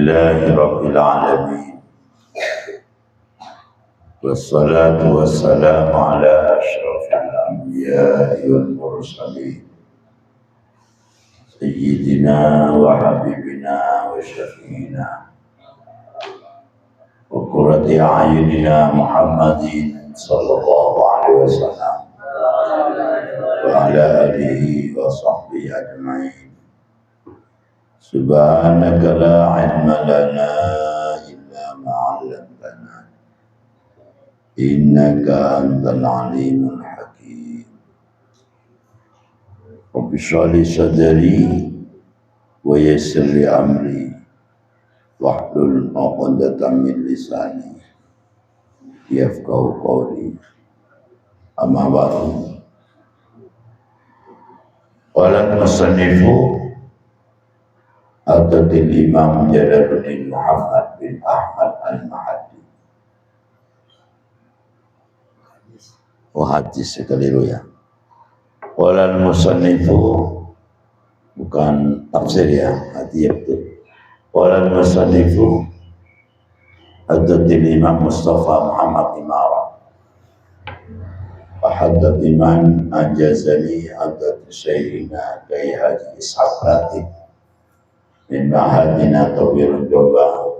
Alhamdulillahi Rabbil Alamin. Wassalatu wassalamu ala ashrafil anbiya'i wal mursalin Sayyidina wa habibina wa syafi'ina wa qurrati a'yunina Muhammadin sallallahu alaihi wasallam wa ala alihi wa sahbihi ajma'in. Subhanaka la ilma lana illa ma 'allamtana innaka antal alimul hakim. Rabbi shrah li sadri wa yassir li amri wahlul 'uqdatam min lisani yafqahu qawli. Amma ba'du. Qala al-musannifu Al-Qadir Imam Jalaluddin Muhammad bin Ahmad Al-Mahdi. Oh, hadis keliru ya. Qala al-musannifu, bukan tafsir ya, hati itu. Qala al-musannifu Al-Qadir Imam Mustafa Muhammad Imara. Fahaddat iman anjazani Al-Qadir Syairina Kai Haji Ishaq Ratib min ma'hadina tawirun jombang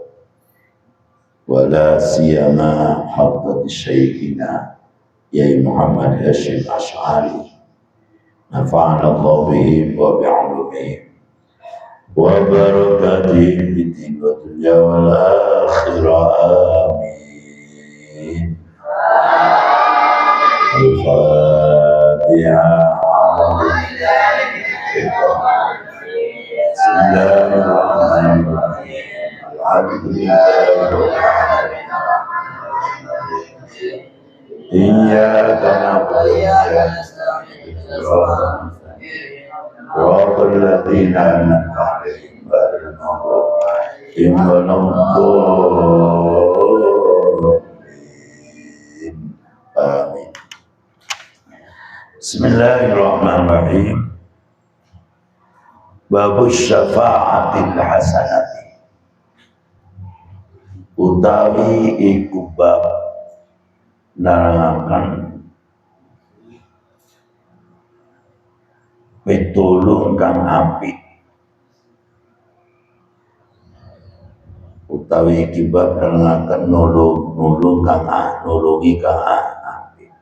wala siyama haddat syaikina Yai Muhammad Hashim Ash'ari nafa'ana Allah bihim wa bi'ulumihim wa barakatihim bidin wa dunya wal akhirah amin. Al-Fatiha. Bismillahirrahmanirrahim. Alhamdulillah. Iyyaka na'budu wa iyyaka nasta'in. Siratal ladzina an'amta 'alaihim ghairil maghdubi 'alaihim waladdallin. Amin. Bismillahirrahmanirrahim. Babus syafa'atil hasanati, utawi iku bab nerangaken pitulung kang apik, utawi iki bab nerangaken nulung kang nulungi kang apik,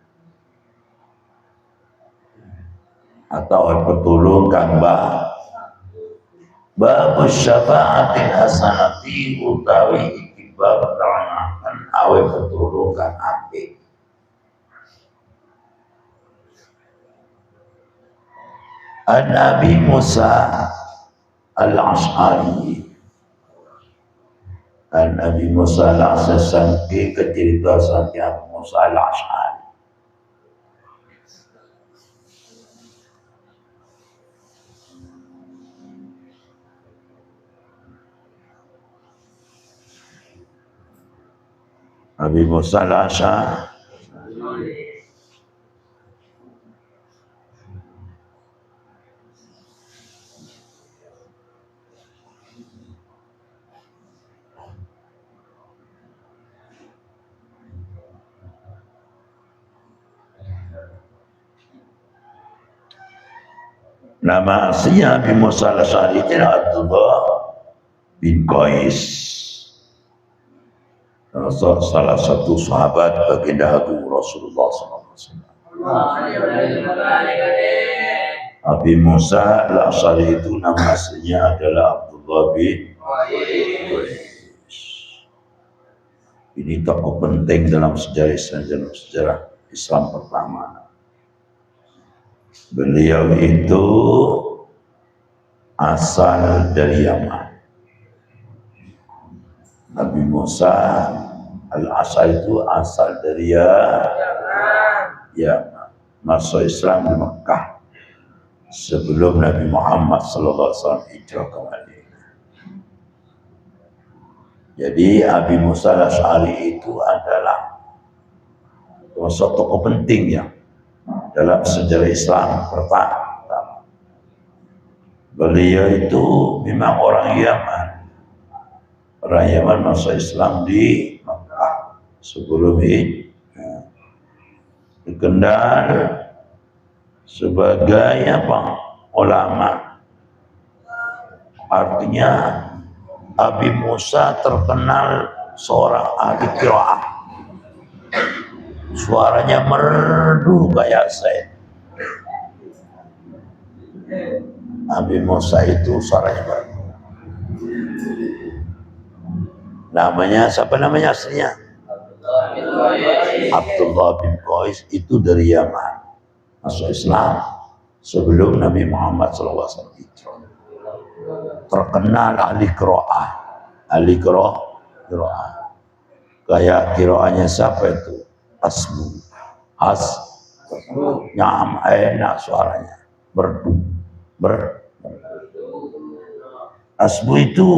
atau pitulung kang Bab syafa'atil hasanati, utawi iki bab nerangaken awe pitulung kang apik. An Abi Musa Al-Ash'ari, An Abi Musa Al-Ash'ari, kecerita saking Abu Musa Al-Ash'ari. Abi Musa Al-Ash'ari nama aslinya Abi Musa Al-Ash'ari itu Abdullah bin Qais, salah satu sahabat baginda Agung Rasulullah SAW. Abi Musa Al-Ash'ari itu nama aslinya adalah Abdullah bin Qais. Ini tokoh penting dalam sejarah Islam pertama. Beliau itu asal dari Yaman. Nabi Musa Al-Ash'ari itu asal dari Yaman, masuk Islam di Mekah sebelum Nabi Muhammad SAW hijrah ke Madinah. Jadi Abi Musa Al-Ash'ari itu adalah sosok tokoh penting ya dalam sejarah Islam pertama. Beliau itu memang orang Yaman, rayawan masuk Islam di Makkah sebelum dikenal sebagai apa? Ulama. Artinya Abi Musa terkenal seorang ahli qiraah. Suaranya merdu kayak saya. Abi Musa itu suaranya merdu. Namanya siapa namanya aslinya? Abdullah bin Qais, itu dari Yaman. Masuk Islam sebelum Nabi Muhammad SAW hijrah. Terkenal ahli qiraah. Ahli qiraah. Kayak qiraahnya siapa itu? Asbu. Nyam, enak suaranya. Merdu. Asbu itu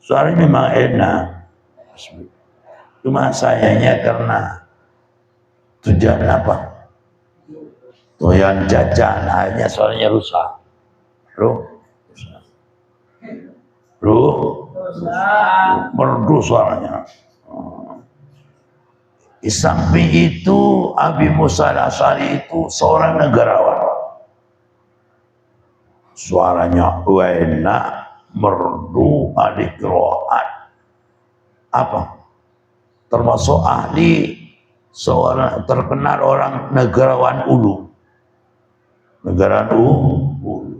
suaranya memang enak. Asbu. Cuma sayangnya karena tujuan apa? Doyan jajan, akhirnya suaranya rusak. Merdu suaranya. Di samping itu Abi Musa al-Asy'ari itu seorang negarawan. Suaranya enak, merdu, ahli qiraat. Apa? Termasuk ahli seorang terkenal orang negarawan ulu. Negarawan ulu.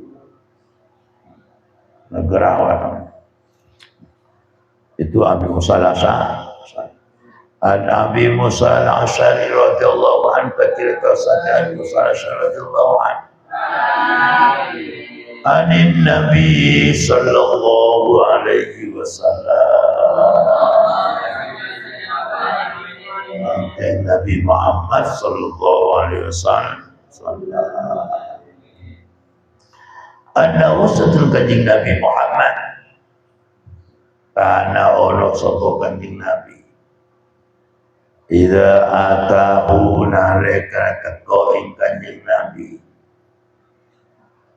Negarawan. Itu Abi Musa al-Asy'ari. Abi Musa al-Asy'ari radhiyallahu anhu cerita Abi Musa al-Asy'ari radhiyallahu anhu. Anin Nabi sallallahu alaihi wasallam. Nabi Muhammad sallallahu alaihi wasallam. Ana usatul kanjeng Nabi Muhammad. Karena ono sapa kanjeng Nabi. Idza atahu nalika teko ing kanjeng Nabi.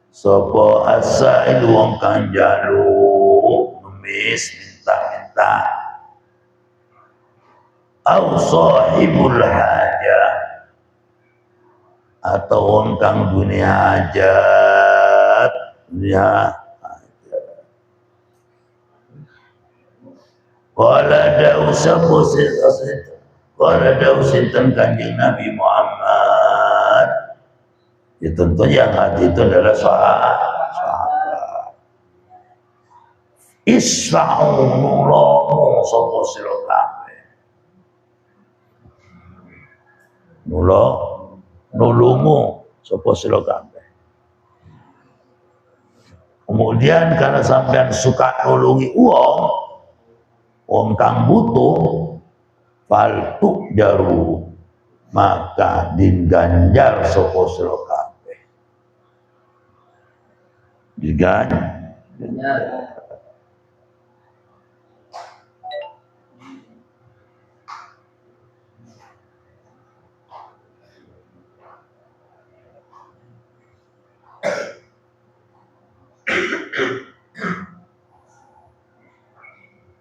Sapa asail wong kang njaluk ngemis minta-minta. Au sahibul hajah, atau wong kang dunia hajat, dunia hajat. Qala da'u sabu sinten, qala da'u sinten kanjeng Nabi Muhammad. Ya tentunya hati itu adalah sahabat. Isra'u nulamu sapa sira kabeh. Nulungu sapa sira kabeh. Kemudian karena sampean suka nulungi wong kang butuh, faltu jaru, maka diganjar sapa sira kabeh. Diganjar.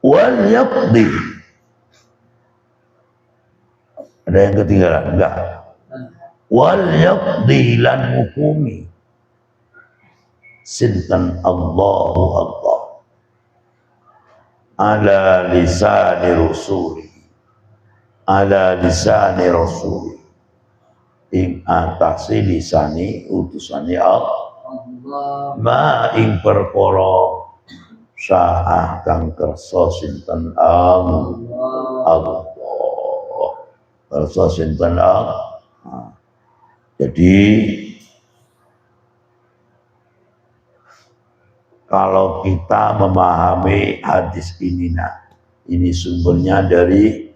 Wal yaqdi. Ada yang ketinggalan? Enggak. Wal yaqdi lan hukumi sinten Allahu Allah ala lisani rasuli, ala lisani rasuli, ing atase lisani utusane Allah, ma ing perkara sa'ah kang kersa sinten Allah. Kersa sinten Allah. Jadi kalau kita memahami hadis ini, ini sumbernya dari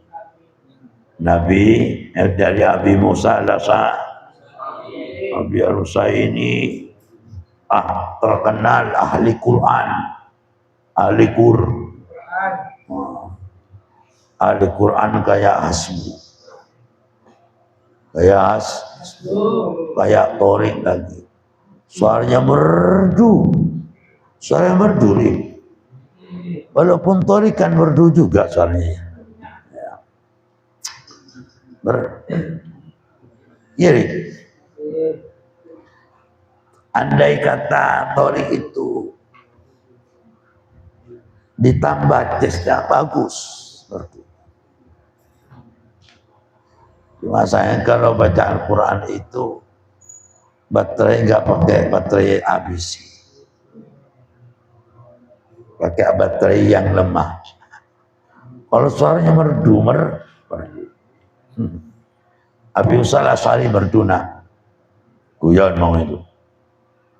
dari Abi Musa al-Asy'ari. Abi Musa ini terkenal ahli Quran. Ahli Quran kayak Hasbu, kayak Torik lagi. Suaranya merdu nih. Walaupun tori kan merdu juga suaranya. Ya. Jadi, andai kata tori itu ditambah tesnya bagus, merdu. Cuma saya kalau baca Al-Quran itu baterai nggak pakai baterai ABC, pakai baterai yang lemah. Kalau suaranya merdu, merdu. Abi Musa al-Asy'ari berduna, guyon mau itu,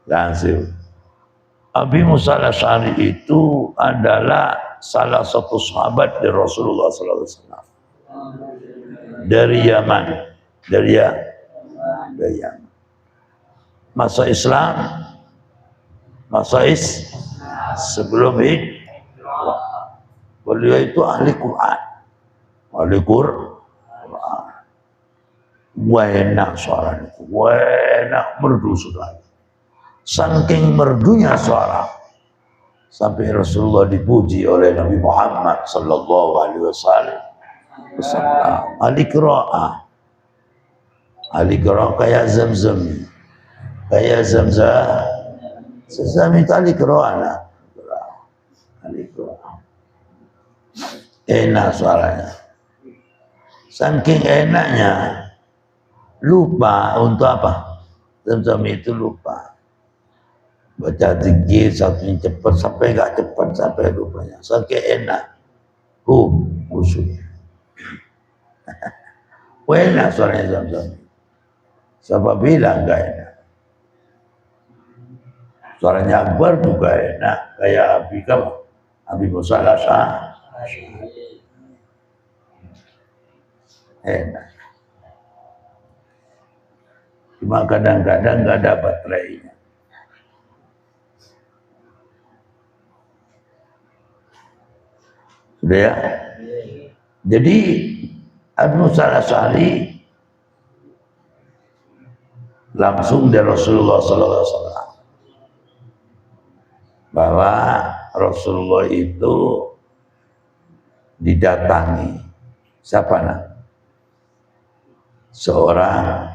langsung. Abi Musa al-Asy'ari itu adalah salah satu sahabat dari Rasulullah SAW. Dari Yaman, dari Yaman. Masa Islam, sebelum hijrah. Beliau itu ahli Quran, enak suaranya, enak merdu sudah. Saking merdunya suara, sampai Rasulullah dipuji oleh Nabi Muhammad sallallahu alaihi wasallam. Ahli qiraah kayak Zamzam, kayak Zamzam itu ahli qiraah. Enak suaranya. Saking enaknya, lupa untuk apa? Zamzam itu lupa. Baca zikir satunya cepat sampai enggak cepat sampai lupanya. Saking enak. Khusyuk. Enak suaranya Zamzam. Siapa bilang enggak enak? Suaranya Akbar juga enak. Kayak Abi Musa al-Asy'ari. Enak. Cuma kadang-kadang nggak ada baterainya. Sudah ya? Jadi Abu Musa al-Asy'ari langsung dari Rasulullah SAW bahwa Rasulullah itu didatangi siapa nak? Seorang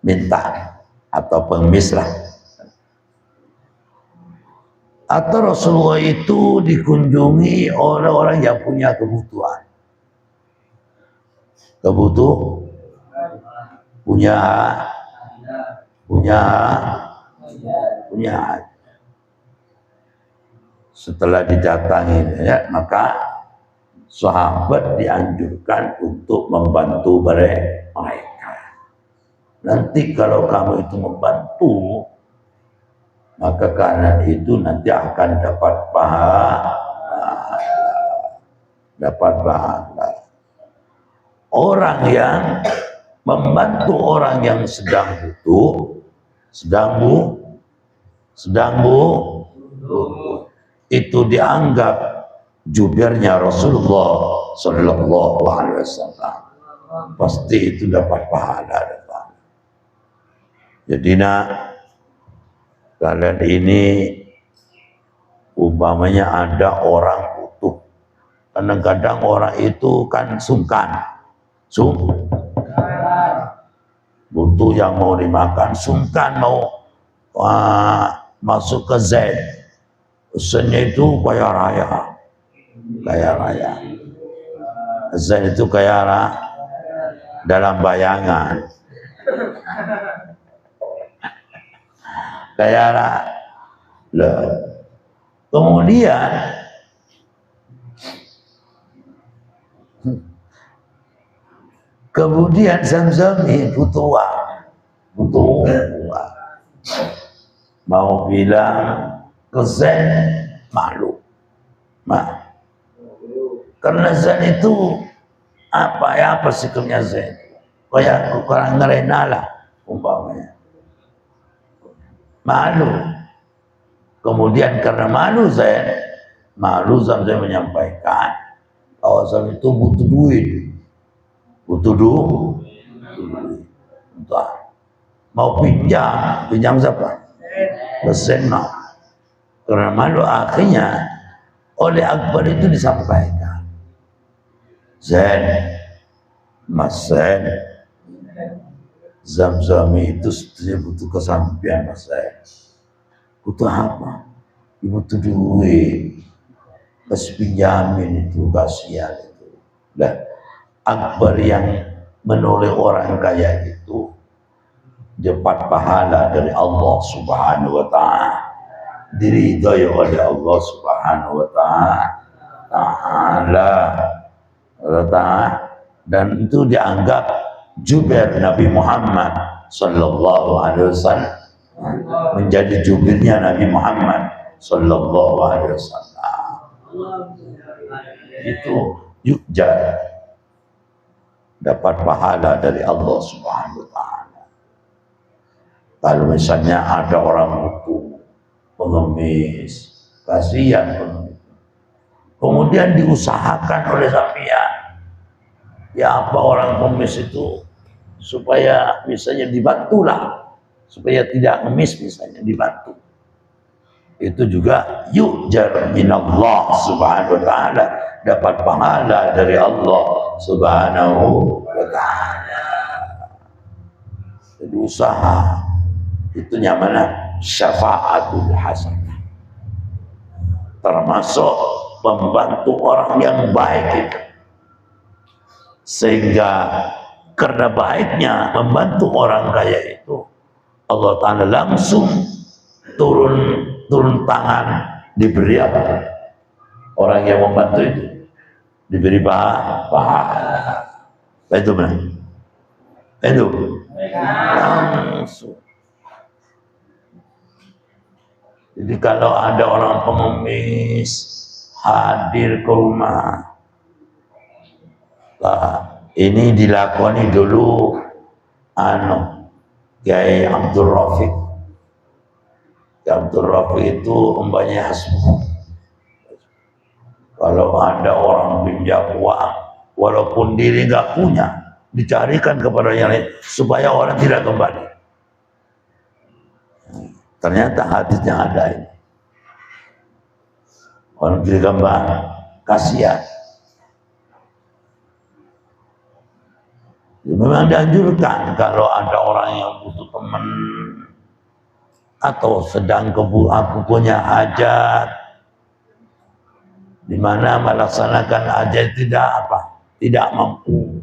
minta atau pengemis lah. Atau Rasulullah itu dikunjungi oleh orang yang punya kebutuhan. Punya. Setelah didatangi ya, maka sahabat dianjurkan untuk membantu mereka. Nanti kalau kamu itu membantu, maka karena itu nanti akan dapat pahala. Orang yang membantu orang yang sedang butuh, itu dianggap jubirnya Rasulullah Sallallahu Alaihi Wasallam. Pasti itu dapat pahala. Jadi nak, kalian ini umpamanya ada orang butuh. Kadang-kadang orang itu kan sungkan. Butuh yang mau dimakan, sungkan mau masuk ke Z. Usennya itu kaya raya. Z itu kaya dalam bayangan. Kemudian Zamzam butuh uang. Mau bilang ke Zen malu. Karena Zen itu apa sikapnya Zen? Kayak kurang ngerena lah umpamanya. Malu. Kemudian karena malu Zamzam menyampaikan bahwa Zamzam itu butuh duit. Mau pinjam siapa? Besenah. Karena malu akhirnya oleh Akbar itu disampaikan, Zain, Mas Zain, Zam-Zam itu sebetulnya butuh kesampian Mas Zain. Butuh apa? Butuh duit, kasih pinjamin itu, kasihan itu. Dan Akbar yang menolong orang kaya itu dapat pahala dari Allah Subhanahu wa Ta'ala, diridhai oleh Allah Subhanahu wa Ta'ala, dan itu dianggap jubir Nabi Muhammad sallallahu alaihi wasallam, menjadi jubirnya Nabi Muhammad sallallahu alaihi wasallam. Itu yujar, dapat pahala dari Allah Subhanahu wa Ta'ala. Kalau misalnya ada orang butuh, pengemis, kasihan pengemis, kemudian diusahakan oleh sampean, ya apa orang pengemis itu supaya misalnya dibantulah, supaya tidak ngemis misalnya, dibantu. Itu juga yujar minallah Subhanahu wa Ta'ala, dapat pahala dari Allah Subhanahu wa Ta'ala. Jadi usaha itu namanya syafaatul hasanah, termasuk membantu orang yang baik itu, sehingga karena baiknya membantu orang kaya itu, Allah Ta'ala langsung turun tangan, diberi apa? Orang yang membantu itu diberi pahala. Itu benar. Itu langsung. Jadi kalau ada orang pengemis hadir ke rumah, ini dilakoni dulu Kiai Abdul Rafiq. Abdul Rafiq itu umpamanya hasbuh. Kalau ada orang pinjam uang, walaupun diri nggak punya, dicarikan kepada yang lain supaya orang tidak kembali. Ternyata hadisnya ada ini. Orang tidak kembali, kasihan. Memang dianjurkan kalau ada orang yang butuh teman atau sedang punya hajat, di mana melaksanakan hajat tidak mampu,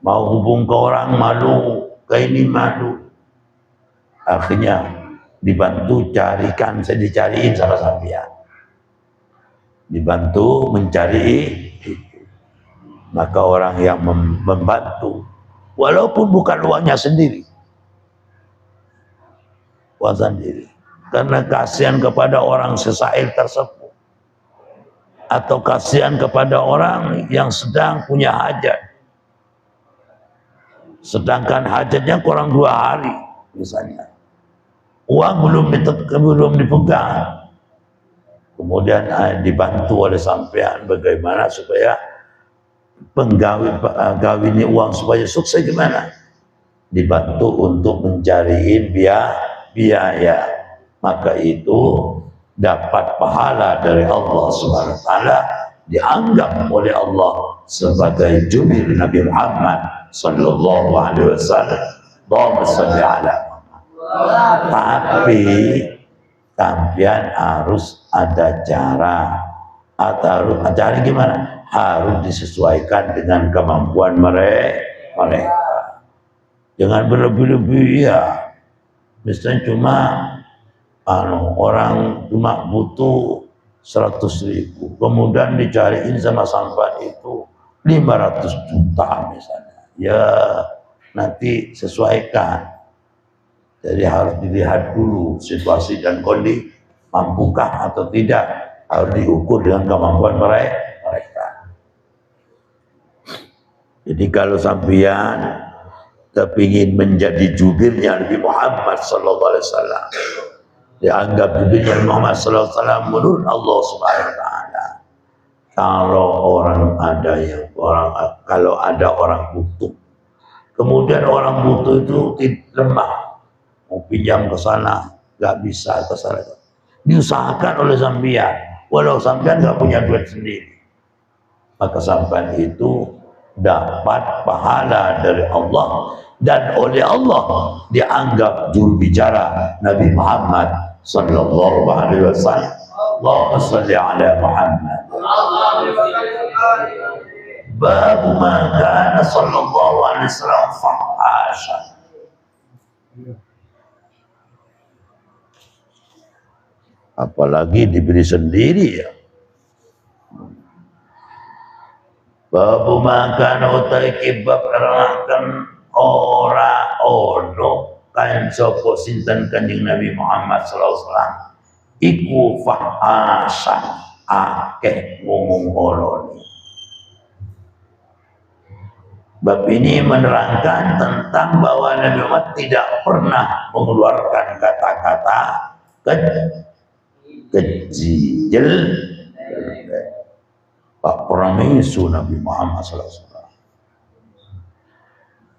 mau hubung ke orang malu, ke ini malu, akhirnya dibantu dicariin sama sampean, dibantu mencari itu. Maka orang yang membantu, walaupun bukan uangnya sendiri, karena kasihan kepada orang sesail tersebut, atau kasihan kepada orang yang sedang punya hajat, sedangkan hajatnya kurang 2 hari misalnya, uang belum dipegang, kemudian dibantu oleh sampean bagaimana supaya gawini uang supaya sukses, gimana? Dibantu untuk mencariin biaya, maka itu dapat pahala dari Allah Subhanahu wa Ta'ala, dianggap oleh Allah sebagai jubir Nabi Muhammad sallallahu alaihi wasallam. Allahumma shalli ala Muhammad. Tapi sampean harus ada cara, atau cara gimana? Harus disesuaikan dengan kemampuan mereka. Jangan berlebih-lebih ya. Misalnya cuma orang cuma butuh 100.000, kemudian dicariin sama sampan itu 500 juta misalnya. Ya nanti sesuaikan. Jadi harus dilihat dulu situasi dan kondisi, mampukah atau tidak, harus diukur dengan kemampuan mereka. Jadi kalau sampean kepingin menjadi jubirnya Nabi Muhammad sallallahu alaihi wasallam, dianggap jubirnya Muhammad sallallahu alaihi wasallam menurut Allah Subhanahu wa Ta'ala, kalau ada orang butuh, kemudian orang butuh itu lemah, mau pinjam ke sana nggak bisa, ke sana, diusahakan oleh sampean, walau sampean nggak punya duit sendiri, maka sampean itu dapat pahala dari Allah dan oleh Allah dianggap juru bicara Nabi Muhammad sallallahu alaihi wasallam. Allahumma shalli ala Muhammad. Babu ma kana sallallahu alaihi wasallam fahasha. Apalagi diberi sendiri ya. Babu makan utai kibab nerangkan ora ono kain sopo sinten kanjeng Nabi Muhammad sallallahu alaihi wasallam iku fahasa akeh ngomong oloni. Bab ini menerangkan tentang bahwa Nabi Muhammad tidak pernah mengeluarkan kata-kata kecil. Pak pernah mengisu Nabi Muhammad SAW.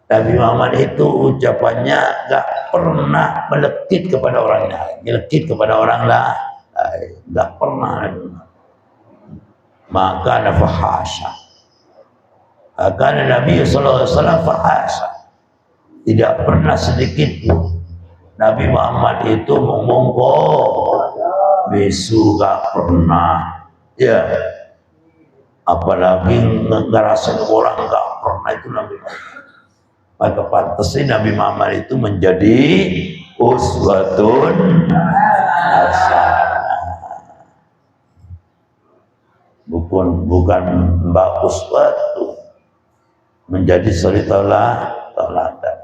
Nabi Muhammad itu ucapannya gak pernah melekit kepada orang lain, melekit kepada orang lain, gak pernah. Maka ada fahasya. Karena Nabi SAW fahasya, tidak pernah sedikit pun Nabi Muhammad itu ngomong bisu, gak pernah. Ya. Apalagi ngerasain orang nggak pernah itu Nabi Muhammad. Maka pantasnya Nabi Muhammad itu menjadi uswatun hasanah. Bukan mbak uswatu, menjadi suri teladan.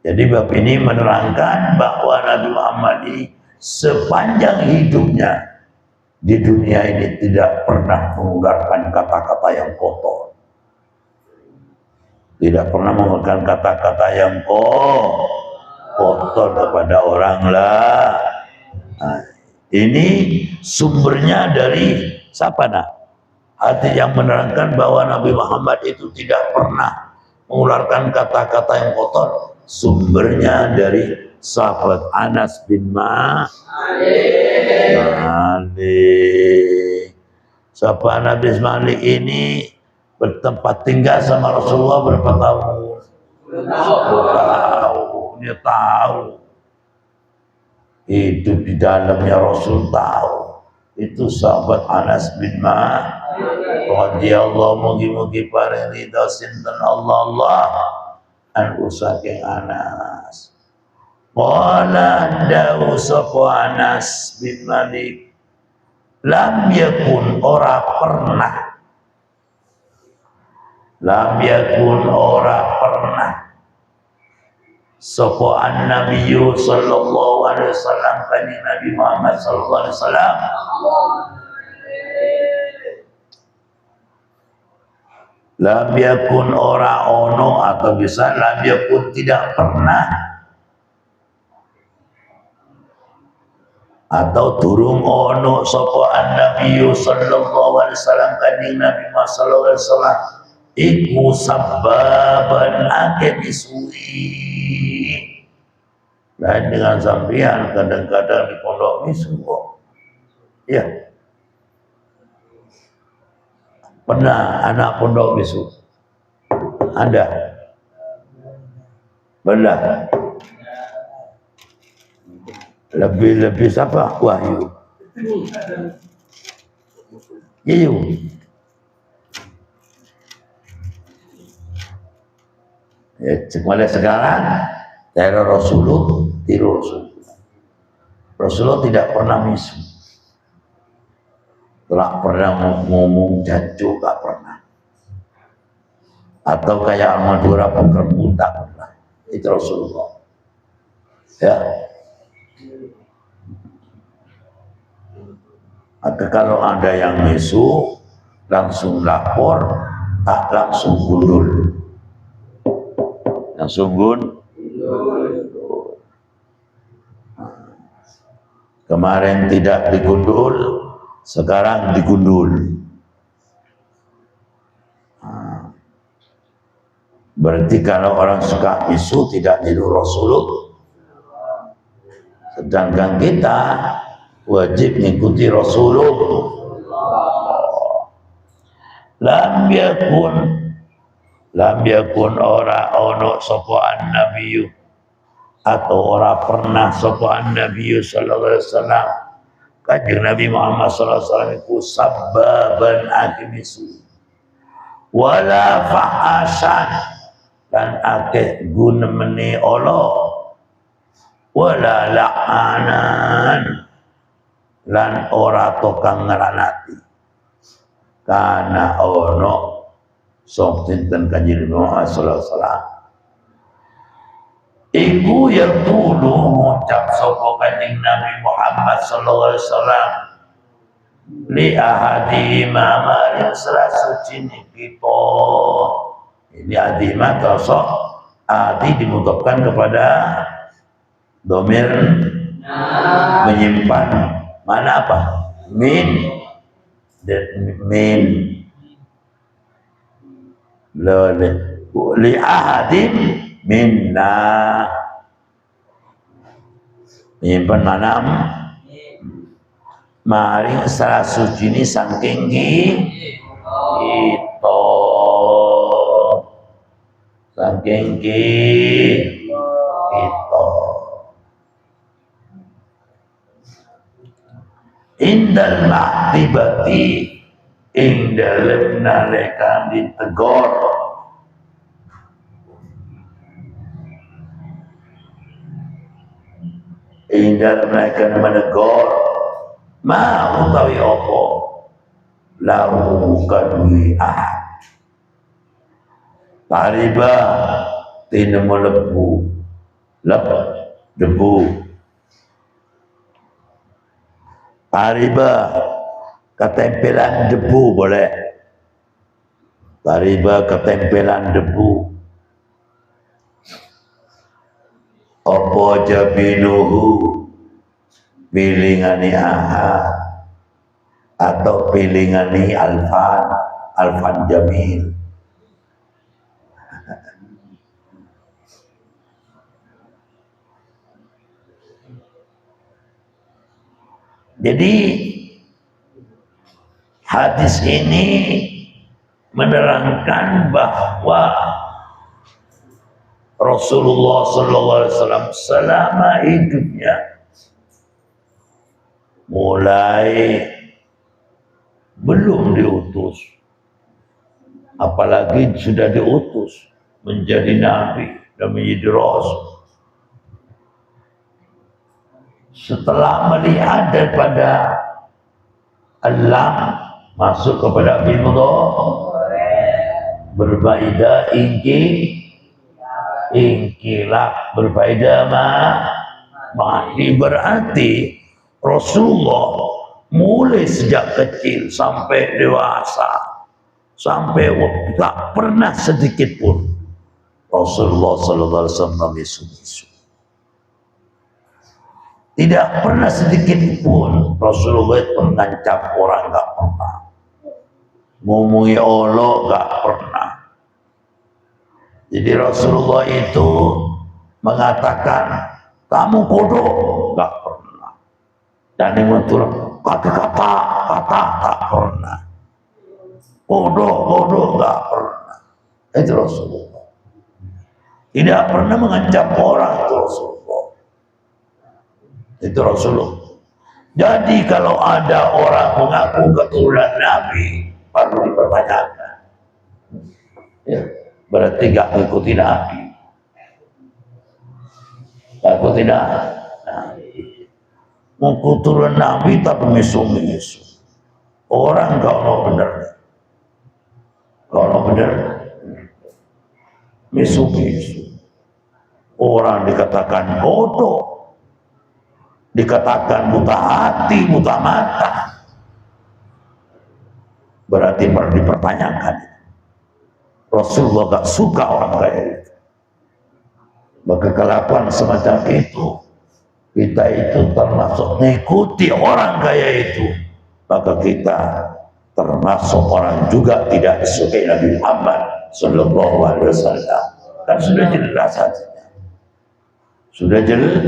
Jadi bab ini menerangkan bahwa Nabi Muhammad ini sepanjang hidupnya di dunia ini tidak pernah mengeluarkan kata-kata yang kotor. Tidak pernah mengeluarkan kata-kata yang kotor kepada orang lain. Nah, ini sumbernya dari siapa nak? Hati yang menerangkan bahwa Nabi Muhammad itu tidak pernah mengeluarkan kata-kata yang kotor. Sumbernya dari sahabat Anas bin Malik. Sahabat Anas bin Malik ini bertempat tinggal sama Rasulullah berapa tahun? 10 tahun. Dia tahu hidup di dalamnya Rasul tahu. Itu sahabat Anas bin Malik radhiyallahu mugi-mugi paring ridha sinten Allah an saking Anas. Qala dawu sapa Anas bin Malik lam yakun ora pernah sapa an-nabiyyu sallallahu alaihi wasallam kanjeng Nabi Muhammad sallallahu alaihi wasallam lam yakun ora ono atau bisa lam yakun tidak pernah atau durung ono sapa an-nabiyyu sallallahu alaihi wasallam kanjeng Nabi Muhammad sallallahu alaihi wasallam iku sababan akeh misui. Dan dengan sampean kadang-kadang di pondok misu kok. Ya. Pernah anak pondok misu? Ada? Belah. Lebih siapa? Wahyu. Iya. Ya, mulai sekarang teror Rasulullah, tiru Rasulullah. Rasulullah tidak pernah misu. Tidak pernah ngomong jancuk, gak pernah. Atau kayak Madura pengkerbu, tak pernah. Itu Rasulullah. Ya. Maka kalau ada yang misu, langsung lapor, tak langsung gundul. Langsung kemarin tidak digundul, sekarang digundul. Berarti kalau orang suka isu tidak niru Rasulullah. Sedangkan kita wajib mengikuti Rasulullah. lam yakun ora ono sapa an-nabiyyu atau ora pernah sapa an-nabiyyu sallallahu alaihi wasallam kanjeng Nabi Muhammad sallallahu alaihi wasallam iku sabbaban akimisu wala fahasan dan akeh gunemene Allah wala la'anan lan ora tokang ngranati kana ono sok sinten kanjeng Muhammad sallallahu alaihi wasallam iku yang dulu ngucap sapa kanjeng Nabi Muhammad sallallahu alaihi wasallam li ahadi imama yang salah suci kita ini adimah tosok adi dimudahkan kepada domir menyimpan mana apa min dan min li ahadin minna menyimpan mana maring salah suci ini saking kita saking kita indal maktibati indal nalekan ditegor indal nalekan menegor ma utawi apa lahu kadui ahad pariba tinemu debu pariba ketempelan debu boleh pariba ketempelan debu apa jabinuhu pilingani ahad atau pilingani alfan jamil jadi hadis ini menerangkan bahwa Rasulullah SAW selama hidupnya mulai belum diutus apalagi sudah diutus menjadi nabi dan menjadi rasul setelah melihat daripada alam masuk kepada bilmudah berbeda ingkilah berbeda mati berarti Rasulullah mulai sejak kecil sampai dewasa sampai tak pernah sedikit pun Rasulullah sallallahu alaihi wasallam misu-misu. Tidak pernah sedikit pun Rasulullah mengancam orang, enggak pernah. Ngomongin Allah enggak pernah. Jadi Rasulullah itu mengatakan kamu bodoh, enggak pernah. Dan yang kata-kata tak pernah. Bodoh enggak pernah. Itu Rasulullah. Tidak pernah mengancam orang itu Rasulullah. Itu Rasulullah. Jadi kalau ada orang mengaku keturunan Nabi, baru dipertanyakan. Ya, berarti gak mengikuti Nabi. Gak mengikuti Nabi. Mengikuti keturunan Nabi tapi misu-misu. Orang kalau benar. Kalau benar. Misu-misu. Orang dikatakan bodoh. Dikatakan buta hati, buta mata. Berarti perlu dipertanyakan. Rasulullah gak suka orang kaya itu. Maka kelakuan semacam itu, kita itu termasuk mengikuti orang kaya itu. Maka kita termasuk orang juga tidak disukai Nabi Muhammad sallallahu alaihi wasallam. Kan sudah jelas saja. Sudah jelas.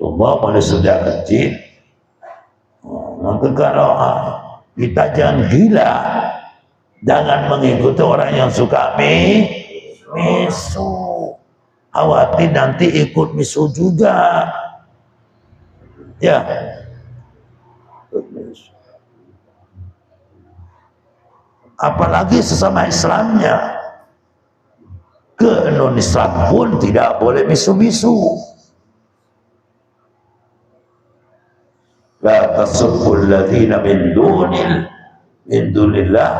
Allah mulai sejak kecil. Maka kalau kita jangan gila, jangan mengikuti orang yang suka misu. Khawatir nanti ikut misu juga. Ya. Apalagi sesama Islamnya. Ke non-Islam pun tidak boleh misu-misu. La tasubbul ladzina min dunillah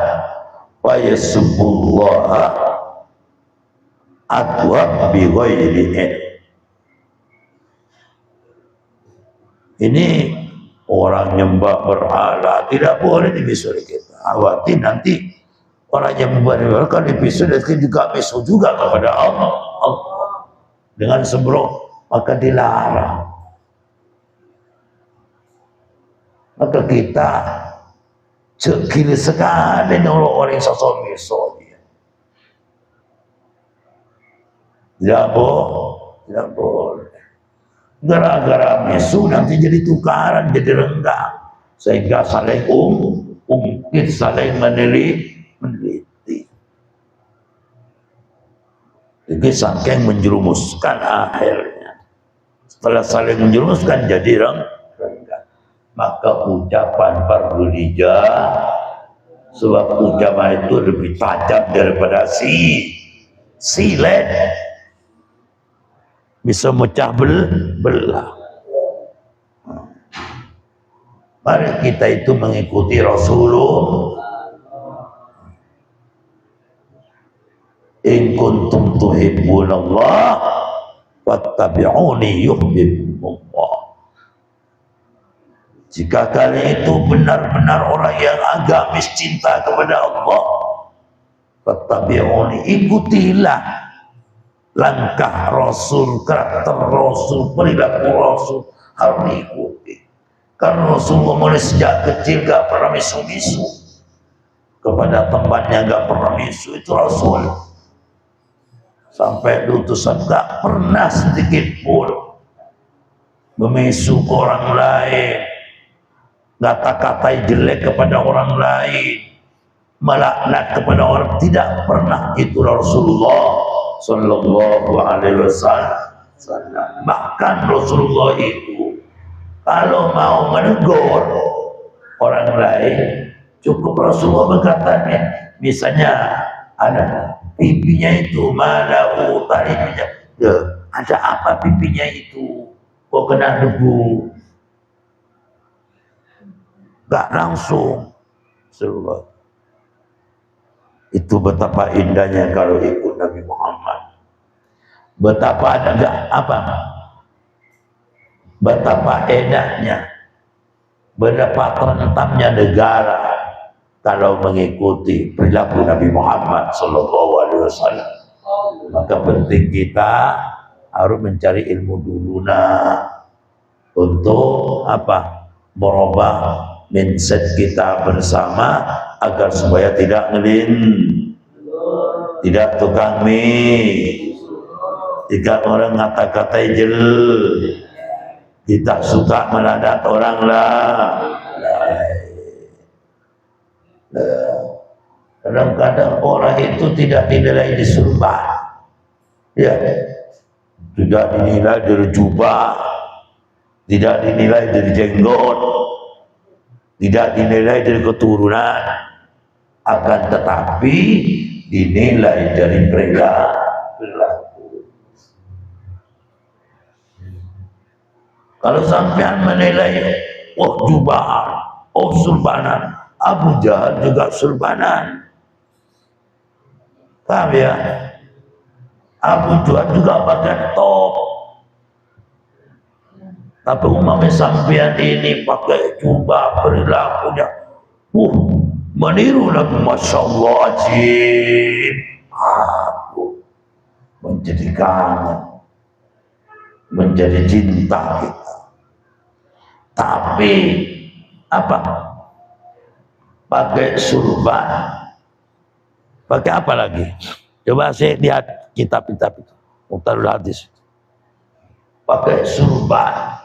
wa yasubbullaha adwa bi ghairi ilm. Ini orang nyembah berhala tidak boleh dimisuri kita. Khawatir nanti orang yang membuat kalau dimisuri dan juga misu juga kepada Allah dengan sembroh, maka dilarang. Maka kita cekil sekali nolong orang yang sosok misu dia. Tidak boleh. Gara-gara misu nanti jadi tukaran, jadi renggang, sehingga saling ungkit, saling meneliti. Jadi saking menjerumuskan akhirnya. Setelah saling menjerumuskan jadi renggang. Maka ucapan berlijah, sebab ucapan itu lebih tajam daripada silet. Bisa mecah belah. Mari kita itu mengikuti Rasulullah. In kuntum tuhibbunallah fattabi'uni yuhibbukumullah. Jika kalian itu benar-benar orang yang agamis cinta kepada Allah, fattabi'uni, ikutilah langkah Rasul, karakter Rasul, perilaku Rasul harus diikuti. Karena Rasulullah mulai sejak kecil gak pernah misu-misu kepada temannya, gak pernah misu. Itu Rasul sampai utusan gak pernah sedikit pun memisu ke orang lain, kata-kata jelek kepada orang lain, melaknat kepada orang, tidak pernah. Itu Rasulullah Sallallahu Alaihi Wasallam. Bahkan Rasulullah itu kalau mau menegur orang lain, cukup Rasulullah berkatanya, misalnya ada pipinya itu mana talinya, ada apa pipinya itu, kok kena debu, gak langsung. Rasulullah itu betapa indahnya kalau ikut Nabi Muhammad. Betapa betapa enaknya, betapa tentamnya negara kalau mengikuti perilaku Nabi Muhammad Sallallahu Alaihi Wasallam. Maka penting kita harus mencari ilmu dulu untuk merubah mindset kita bersama agar supaya tidak tidak tukang tidak orang ngata-katai kita suka meladat orang kadang-kadang orang itu tidak dinilai di surga, ya, tidak dinilai dari jubah, tidak dinilai dari jenggot, tidak dinilai dari keturunan, akan tetapi dinilai dari perilaku. Kalau sampean menilai, jubahan, surbanan, Abu Jahal juga surbanan, paham ya? Abu Jahal juga pakai top. Tapi umpamanya sampean ini pakai jubah, perilakunya meniru Nabi, Masya Allah, ajib. Aku menjadi kangen, menjadi cinta kita. Tapi pakai surban, pakai apa lagi? Coba saya lihat kitab-kitab itu, Mukhtarul Hadis. Pakai surban,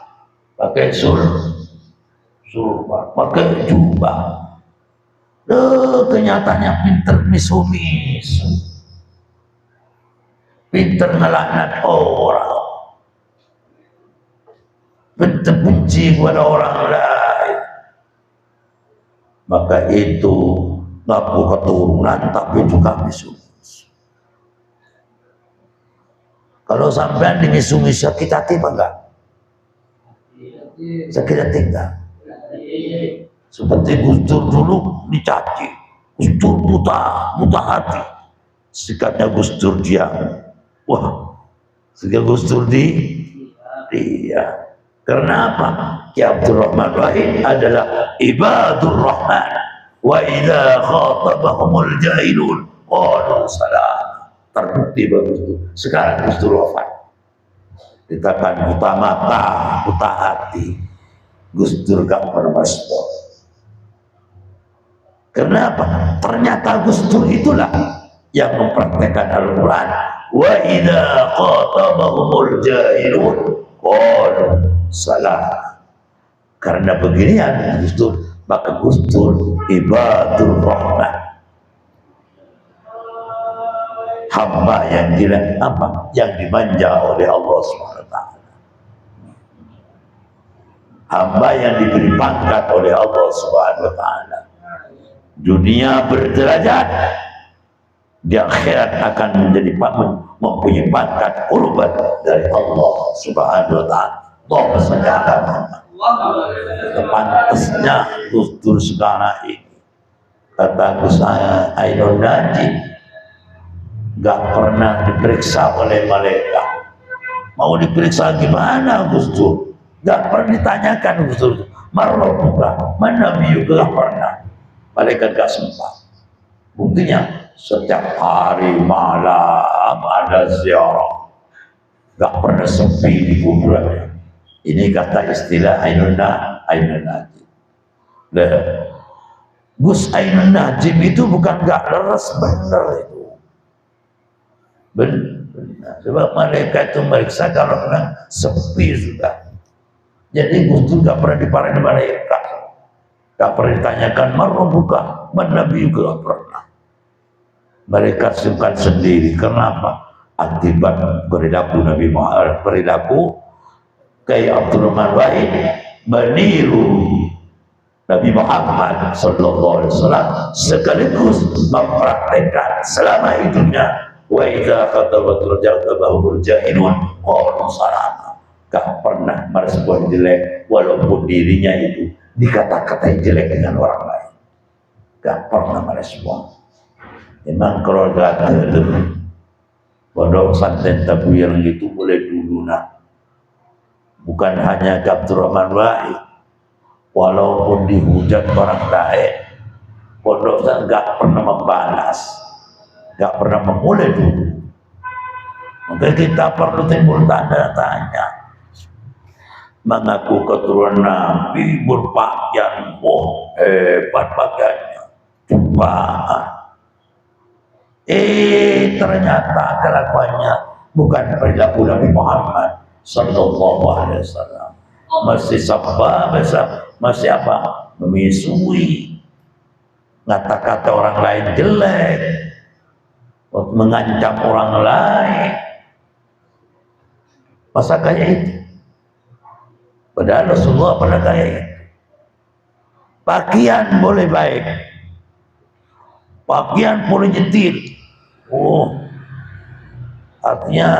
pakai surban, pakai jubah. Kenyataannya pinter misu-misu, pinter ngelaknat orang, pinter benci kepada orang lain. Maka itu ngaku keturunan tapi juga misu-misu. Kalau sampai di misu-misu kita tiba enggak? Saya tinggal. Seperti Gus Dur dulu dicaci, Gus Dur buta hati. Sikapnya Gus Dur diam. Wah, sikap Gus Dur dia. Karena apa? Ki Abdul Rahman Wahid adalah ibadur Rahman. Wa idza khatabahumul jahilun qalu salam. Terbukti bagus itu. Sekarang Gus Dur wafat. Kita kan buta mata, buta hati. Gus Dur gak pernah respon. Kenapa? Ternyata Gus Dur itulah yang mempraktekkan Al-Quran. Wa idza khatabahumul jahilun qalu salam. Karena beginian Gus Dur, maka Gus Dur ibadur Rahman, hamba yang yang dimanja oleh Allah SWT, hamba yang diberi pangkat oleh Allah SWT. Dunia berderajat, di akhirat akan menjadi mempunyai pangkat urban dari Allah Subhanahu wa Ta'ala. Allah SWT pantasnya Gus Dur sekarang ini, kata Gus Ainun Najib, gak pernah diperiksa oleh malaikat. Mau diperiksa gimana Gus Dur? Gak pernah ditanyakan Gus Dur, marrobuka, mana biu, gak pernah. Malaikat gak sempat. Buktinya setiap hari malam ada ziarah, gak pernah sepi di kuburannya. Ini kata istilah Ainun Najib. Gus Ainun Najib itu bukan gak leres, bener itu. Benar. Sebab malaikat itu meriksa kalau memang sepi sudah. Jadi Gus Dur gak pernah diparahi malaikat. Gak pernah ditanyakan marrobuka, mana nabi juga gak pernah. Mereka simpan sendiri. Kenapa? Akibat perilaku Nabi Muhammad, perilaku kayak Abdul Rahman Wahid meniru Nabi Muhammad sallallahu alaihi wasallam, sekaligus mempraktekkan selama hidupnya. Wa idza khatabatul jahilun qalu salama. Gak pernah merespon jelek walaupun dirinya itu dikata-katai jelek dengan orang lain. Gak pernah merespon. Memang kalau gak terlalu pondok pesantren Tabuyir itu mulai dulu bukan hanya Abdul Rahman Wahid, walaupun dihujat orang lain, pondok pesantren gak pernah membalas, gak pernah memulai dulu. Maka kita perlu timbul tanda tanya. Mengaku keturunan Nabi, berpakaian, hebat pakaiannya, jumpaan. Ternyata kelakuannya bukan perilaku Nabi Muhammad sallallahu alaihi wasallam. Masih masih apa? Memisui, kata-kata orang lain jelek, mengancam orang lain. Masa kayak itu? Padahal Rasulullah pernah kayak itu. Pakaian boleh baik, pakaian boleh nyetir. Artinya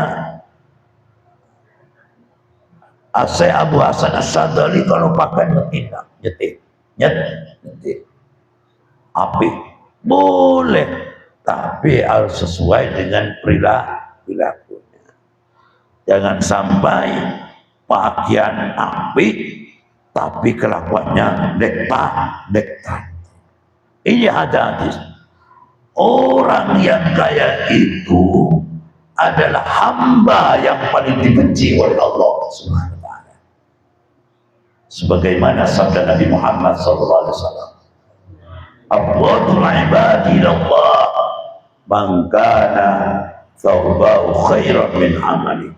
Abu Hasan As-Sadali kalau pakai nyetir. Api boleh, tapi harus sesuai dengan perilakunya. Jangan sampai pakaian api tapi kelakuannya dektat. Ini hadis. Orang yang kaya itu adalah hamba yang paling dibenci oleh Allah Subhanahu wa Ta'ala. Sebagaimana sabda Nabi Muhammad sallallahu alaihi wasallam, "Afdhalul ibadi ilallah man kana thawbahu khairan min amali,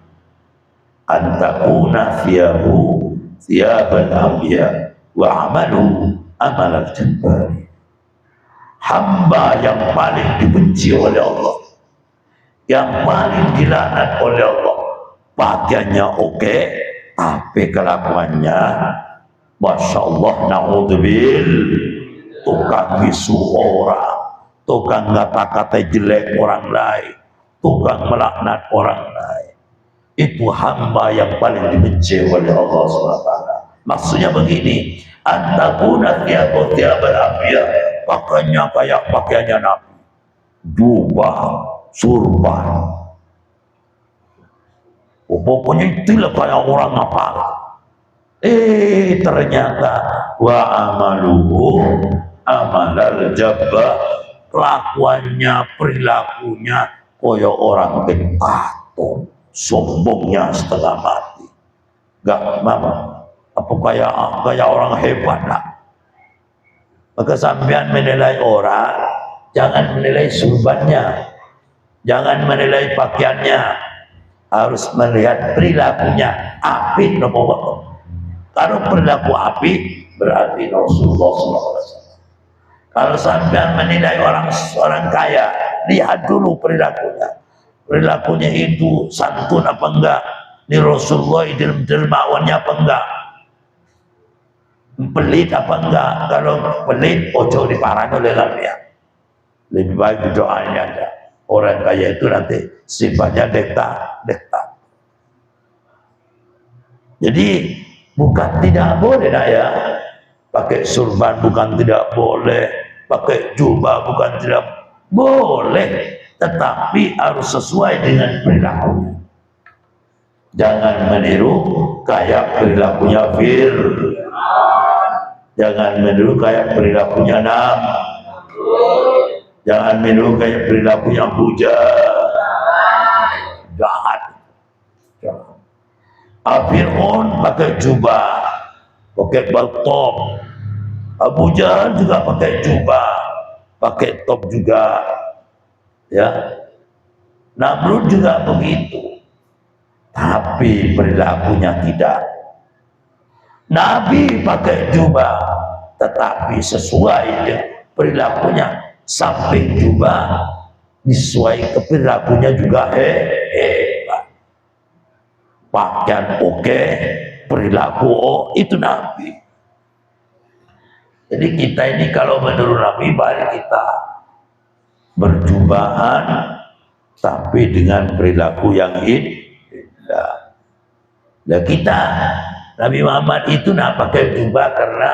an takuna thiyabu thiyabal anbiya wa amalu amal al-jabbari. Hamba yang paling dibenci oleh Allah, yang paling dilaknat oleh Allah, pakaiannya oke, tapi kelakuannya Masya Allah, na'udzubil, tukang bisu orang, tukang kata-kata jelek orang lain, tukang melaknat orang lain. Itu hamba yang paling dibenci oleh Allah SWT. Maksudnya begini, antakuna tiabal anbiya, pakaiannya kayak pakaiannya Nabi, jubah, surban. Pokoknya itulah kayak orang apa. Ternyata wa amaluhu amalal jabbar, kelakuannya, perilakunya koyo orang diktator, sombongnya setengah mati. Gak mama, apa kayak orang hebat lah. Maka sampean menilai orang, jangan menilai surbannya, jangan menilai pakaiannya, harus melihat perilakunya. Apik nomor. Kalau perilaku api berarti Rasulullah SAW. Kalau sampai menilai orang kaya, lihat dulu perilakunya. Perilakunya itu santun apa enggak? Ini Rasulullah dermawannya apa enggak? Pelit apa enggak? Kalau pelit, ojo diparani oleh Nabi. Lebih baik doanya aja. Orang kaya itu nanti sifatnya dekta. Jadi bukan tidak boleh ya, pakai surban bukan tidak boleh, pakai jubah bukan tidak boleh, tetapi harus sesuai dengan perilakunya. Jangan meniru kayak perilakunya Fir'aun, jangan meniru kayak perilakunya jangan meniru kayak perilakunya Abu Jahal. Fir'aun pakai jubah, pakai top. Abu Jahal juga pakai jubah, pakai top juga, ya. Namrud juga begitu, tapi perilakunya tidak. Nabi pakai jubah, tetapi sesuai dengan perilakunya. Sampai jubah disesuai ke perilakunya juga hebat. Pakaian oke, perilaku itu Nabi. Jadi kita ini kalau menurut Nabi, baik kita berjubahan tapi dengan perilaku yang indah. Nah kita Nabi Muhammad itu pakai jubah karena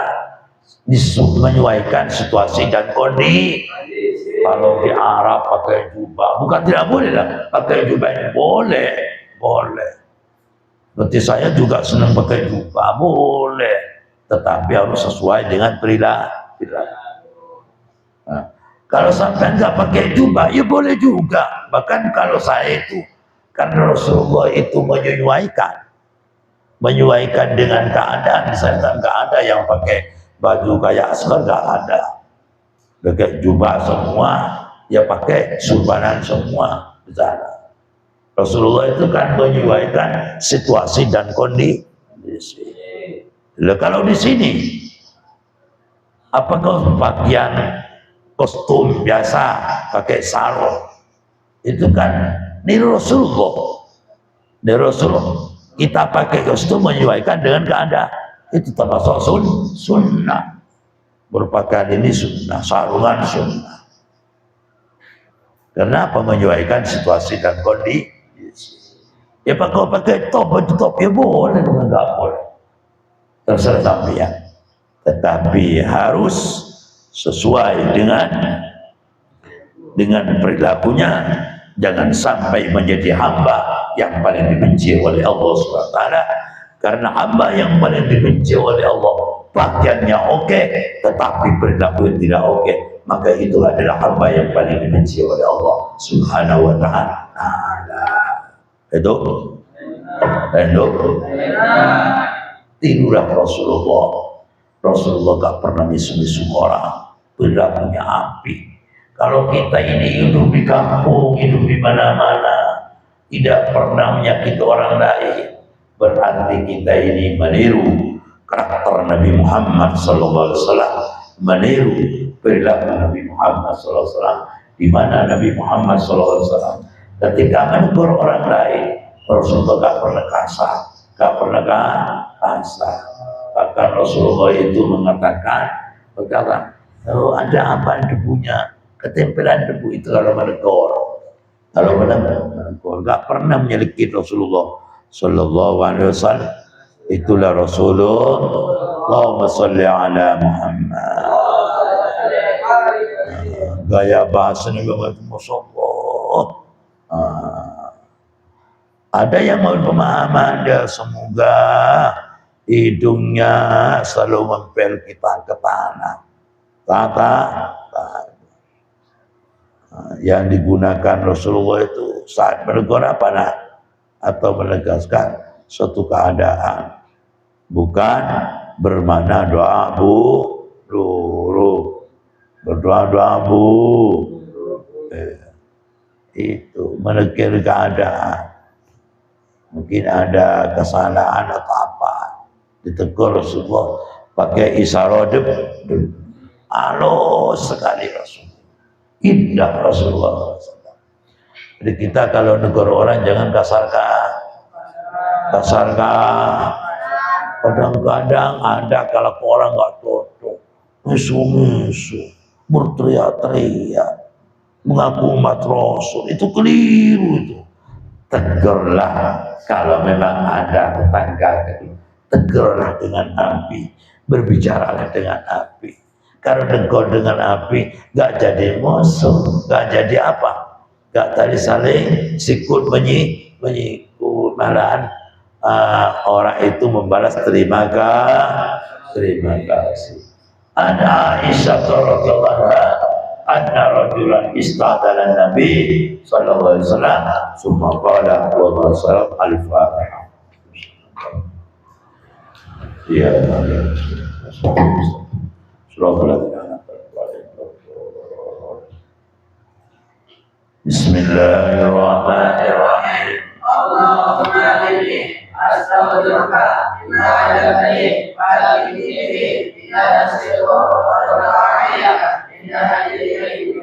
menyesuaikan situasi dan kondisi. Kalau di Arab pakai jubah, bukan tidak boleh lah, pakai jubah ini boleh. Berarti saya juga senang pakai jubah, boleh, tetapi harus sesuai dengan perilaku. Nah, kalau sampai nggak pakai jubah, ya boleh juga. Bahkan kalau saya itu, karena Rasulullah itu menyesuaikan dengan keadaan. Misalkan nggak ada yang pakai baju kayak Asgar, nggak ada. Pakai jubah semua, ya pakai surbanan semua, misalnya. Rasulullah itu kan menyesuaikan situasi dan kondisi. Nah, kalau di sini, apakah pakaian kostum biasa pakai sarung? Itu kan niru Rasulullah. Kita pakai kostum menyesuaikan dengan keadaan. Itu termasuk sunnah. Berpakaian ini sunnah, sarungan sunnah. Kenapa menyesuaikan situasi dan kondisi? Ya kalau pakai baju top ya boleh, enggak boleh. Terserah sampean. Tetapi harus sesuai dengan perilakunya. Jangan sampai menjadi hamba yang paling dibenci oleh Allah SWT. Karena hamba yang paling dibenci oleh Allah, pakaiannya oke, tetapi perilaku tidak oke, maka itu adalah hamba yang paling dibenci oleh Allah Subhanahu wa ta'ala. Itu tirulah Rasulullah gak pernah misu-misu orang, perilakunya api. Kalau kita ini hidup di kampung, hidup di mana-mana, tidak pernah menyakiti orang lain, berarti kita ini meniru karakter Nabi Muhammad sallallahu alaihi wasallam, meniru perilaku Nabi Muhammad sallallahu alaihi wasallam, di mana Nabi Muhammad sallallahu alaihi wasallam ketika menegur orang lain, Rasulullah gak pernah kasar, gak pernah kasar. Bahkan Rasulullah itu mengatakan, kalau ada apa debunya, ketempelan debu itu kalau menegur, gak pernah menyelekit Rasulullah sallallahu alaihi wasallam. Itulah Rasulullah. Allahumma salli ala Muhammad. Gaya bahasa Nabi Muhammad, Masya Allah. Ada yang mau pemahaman dia, semoga hidungnya selalu mempel kita ke tanah. Yang digunakan Rasulullah itu saat menegur apa nak? Atau menegaskan suatu keadaan, bukan bermakna doa berdoa itu menegur keadaan. Mungkin ada kesalahan atau apa, ditegur Rasulullah pakai isyarat, halus sekali Rasulullah, indah Rasulullah. Jadi kita kalau negur orang jangan kasarkan. Kadang-kadang ada kalau orang nggak cocok, musuh-musuh, berteriak-teriak, mengaku umat Rasul, itu keliru itu. Tegurlah kalau memang ada tetangga, tegurlah dengan api, berbicaralah dengan api. Kalau tegur dengan api, nggak jadi musuh, nggak jadi apa, nggak tadi saling sikut menyikut, malahan orang itu membalas terima kasih. Ada Aisyah radhiyallahu anha, anna rajulan istadala Nabi sallallahu alaihi wasallam, summa qala wa sallam al-Fatihah. Ya Allah. Bismillahirrahmanirrahim. Allahumma inni astaghfiruka bima alamani wa bihi ila nasrihi wa ta'ala inna ilayhi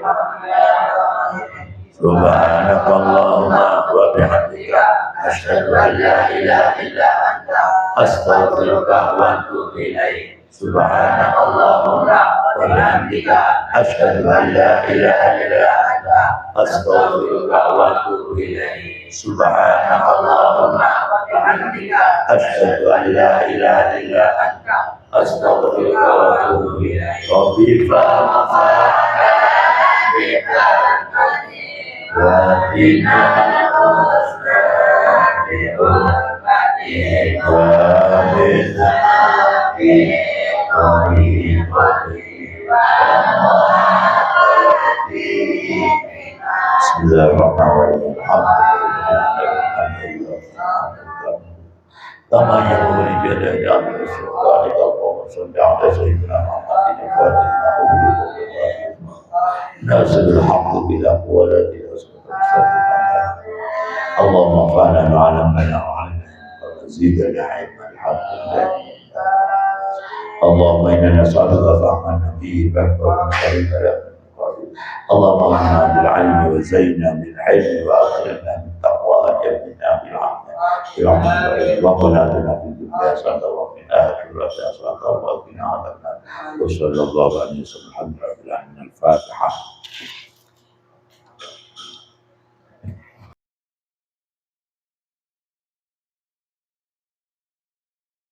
subhanaka Allahumma wa bihamdika asyhadu an la ilaha illa anta astaghfiruka wa atubu ilaik. Subhanaka Allahumma wa bihamdika asyhadu an la ilaha illa anta astaghfiruka wa atubu ilaik. Subhanaka Allahumma wa bihamdika asyhadu an la ilaha illa anta astaghfiruka wa atubu ilaik. Rabbi fa'afana bika wa bina Bismillahirrahmanirrahim. Kama yang memberi jadah dan bersyukur di kaum sedang Sayyidina Muhammad Nasrul Haqq bila quwwati Allahumma fa'ala ma'alamana wa zidna ilman alhamdulillah. Allahumma inna nas'aluka fahman nabiyyi wa Allahumma anna bil ilmi wa zayyina bil ilmi wa akrimna bil taqwa wa jannibna bil amal. Ya Rabbana atina fid dunya hasanatan wa fil akhirati hasanatan wa qina adhaban nar. Wa sallallahu alaihi wa sallam. Alhamdulillah. Al-Fatihah.